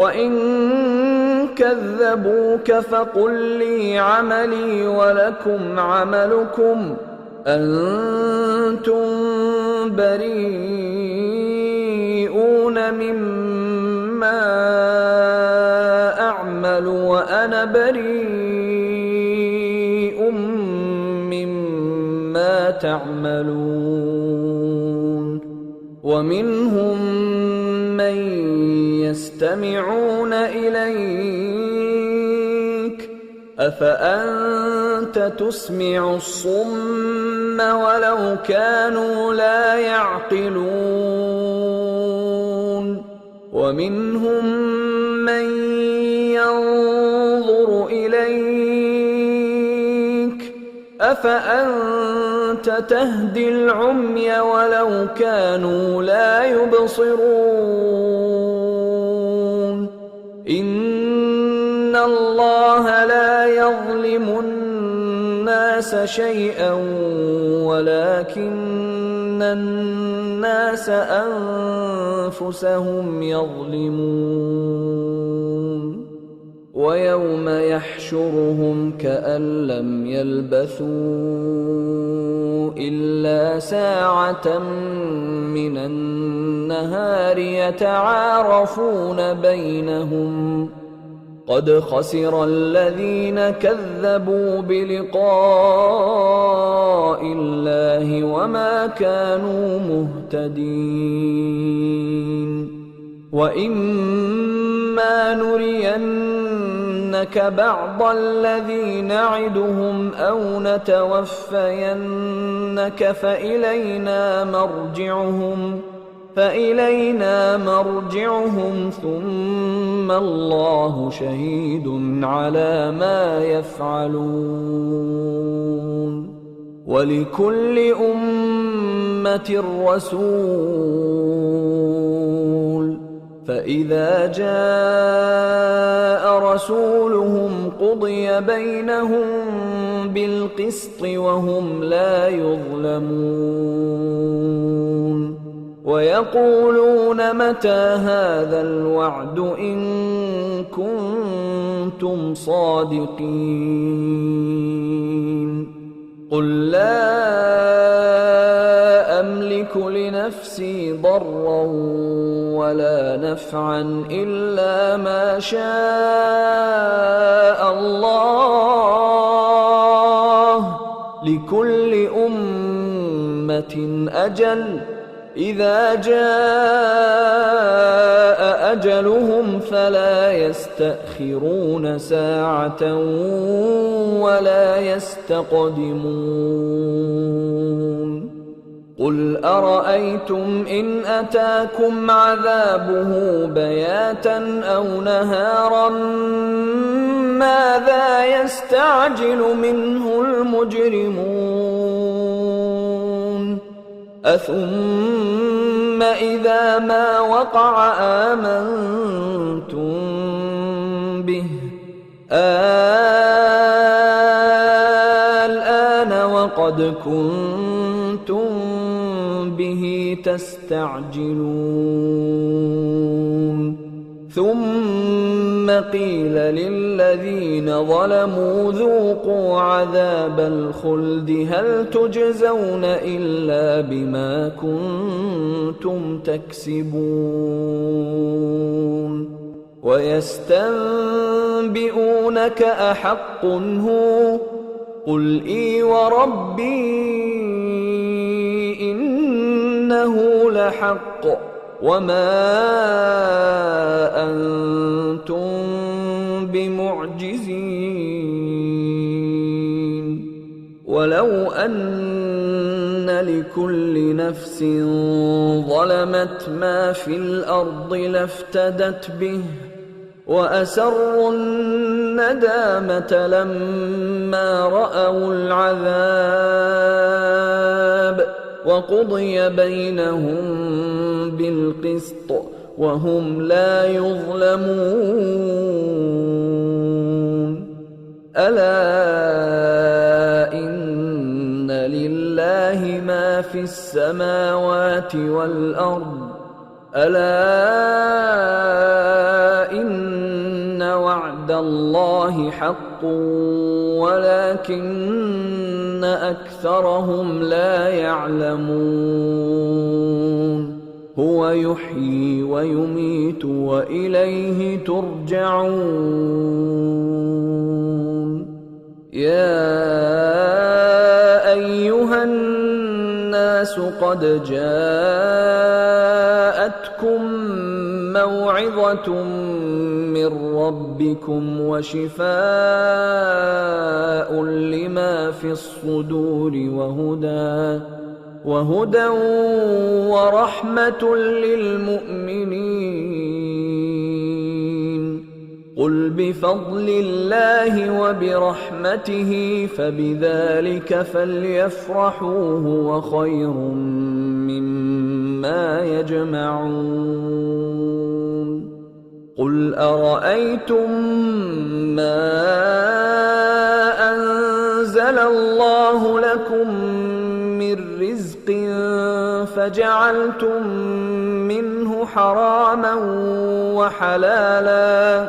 وإن كذبوك فقل لي عملي ولكم عملكم أنتم بريئون مما أعمل وأنا بريء مما تعملون ومنهم من يستمعون إليك أفأنت تسمع الصم ولو كانوا لا يعقلون ومنهم من ينظر إليك أفأنت تهدي العمي ولو كانوا لا يبصرون إن الله لا يظلم الناس شيئا ولكن الناس أنفسهم يظلمون ويوم يحشرهم كأن لم يلبثوا إلا ساعة من النهار يتعارفون بينهم قد خسر الذين كذبوا بلقاء الله وما كانوا مهتدين وإما نرينك بعض الذي نعدهم أو نتوفينك فإلينا مرجعهم ثم الله شهيد على ما يفعلون ولكل أمة رسول فإذا جاء رسولهم قضي بينهم بالقسط وهم لا يظلمون ويقولون متى هذا الوعد إن كنتم صادقين قل لا أملك لنفسي ضرا ولا نفعا إلا ما شاء الله لكل أمة أجل إذا جاء أجلهم فلا يستأخرون ساعة ولا يستقدمون قل أرأيتم إن أتاكم عذابه بياتا أو نهارا ماذا يستعجل منه المجرمون أثم إذا ما وقع آمنتم به الآن وقد كنتم به تستعجلون ثم قيل للذين ظلموا ذوقوا عذاب الخلد هل تجزون إلا بما كنتم تكسبون ويستنبئونك أحق هو قل إي وربي إنه لحق وما أنتم بمعجزين ولو أن لكل نفس ظلمت ما في الأرض لافتدت به وأسروا الندامة لما رأوا العذاب وقضي بينهم بالقسط وهم لا يظلمون ألا إن لله ما في السماوات والأرض ألا إن أن وعد الله حق ولكن أكثرهم لا يعلمون هو يحيي ويميت وإليه ترجعون يا أيها الناس قد جاءتكم موعظة من ربكم وشفاء لما في الصدور وهدى ورحمة للمؤمنين قل بفضل الله وبرحمته فبذلك فليفرحوا هو خير مما يجمعون قل أرأيتم ما أنزل الله لكم من رزق فجعلتم منه حراما وحلالا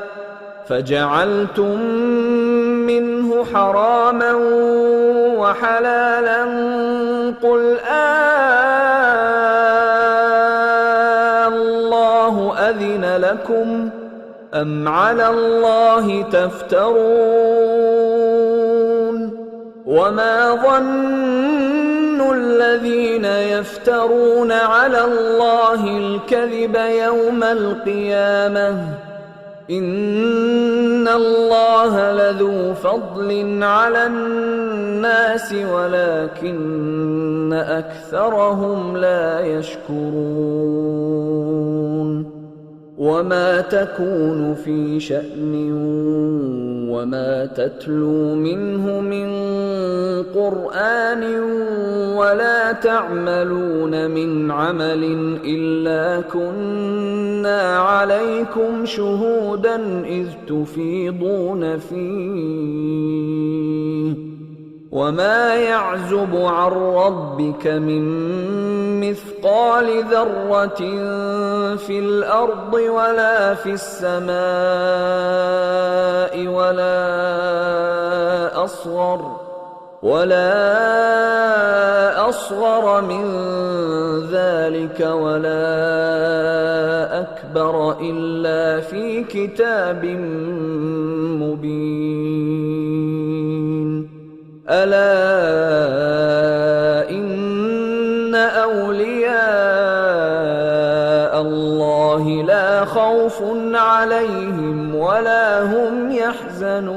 قل الله أذن لكم أم على الله تفترون وما ظن الذين يفترون على الله الكذب يوم القيامة إن الله لذو فضل على الناس ولكن أكثرهم لا يشكرون وما تكون في شأن وما تتلو منه من قرآن ولا تعملون من عمل إلا كنا عليكم شهودا إذ تفيضون فيه وما يعزب عن ربك من مثقال ذرة في الأرض ولا في السماء ولا أصغر من ذلك ولا أكبر إلا في كتاب مبين ألا إن أولياء الله لا خوف عليهم ولا هم يحزنون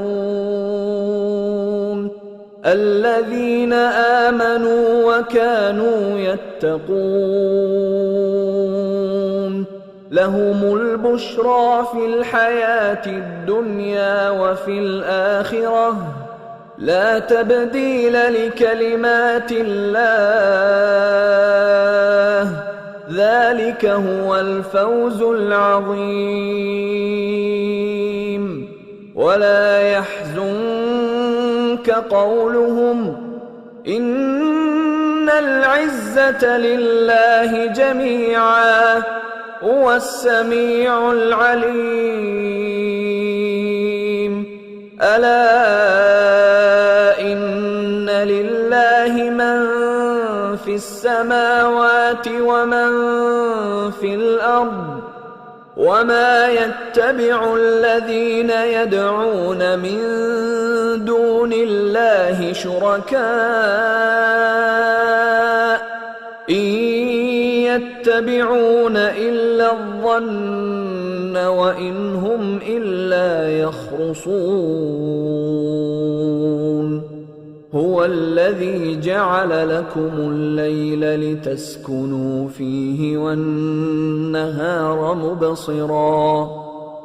الذين آمنوا وكانوا يتقون لهم البشرى في الحياة الدنيا وفي الآخرة لا تبديل لكلمات الله ذلك هو الفوز العظيم ولا يحزنك قولهم إن العزة لله جميعا هو السميع العليم ألا إن لله من في السماوات ومن في الأرض وما يتبع الذين يدعون من دون الله شركاء إن يتبعون إلا الظن وإن هم إلا يخرصون هو الذي جعل لكم الليل لتسكنوا فيه والنهار مبصرا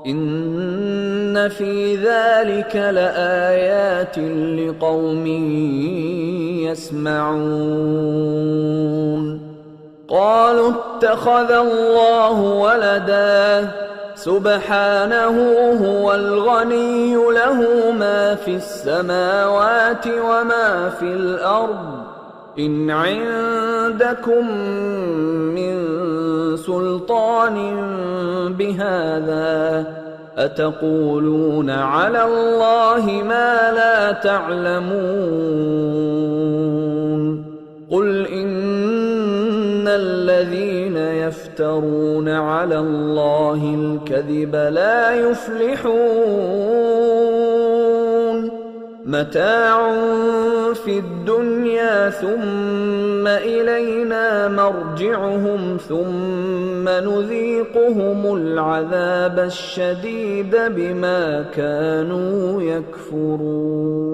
إن في ذلك لآيات لقوم يسمعون قالوا اتخذ الله ولدا سبحانه هو الغني له ما في السماوات وما في الأرض إن عندكم من سلطان بهذا أتقولون على الله ما لا تعلمون قل إن الذين يفترون على الله الكذب لا يفلحون متاع في الدنيا ثم إلينا مرجعهم ثم نذيقهم العذاب الشديد بما كانوا يكفرون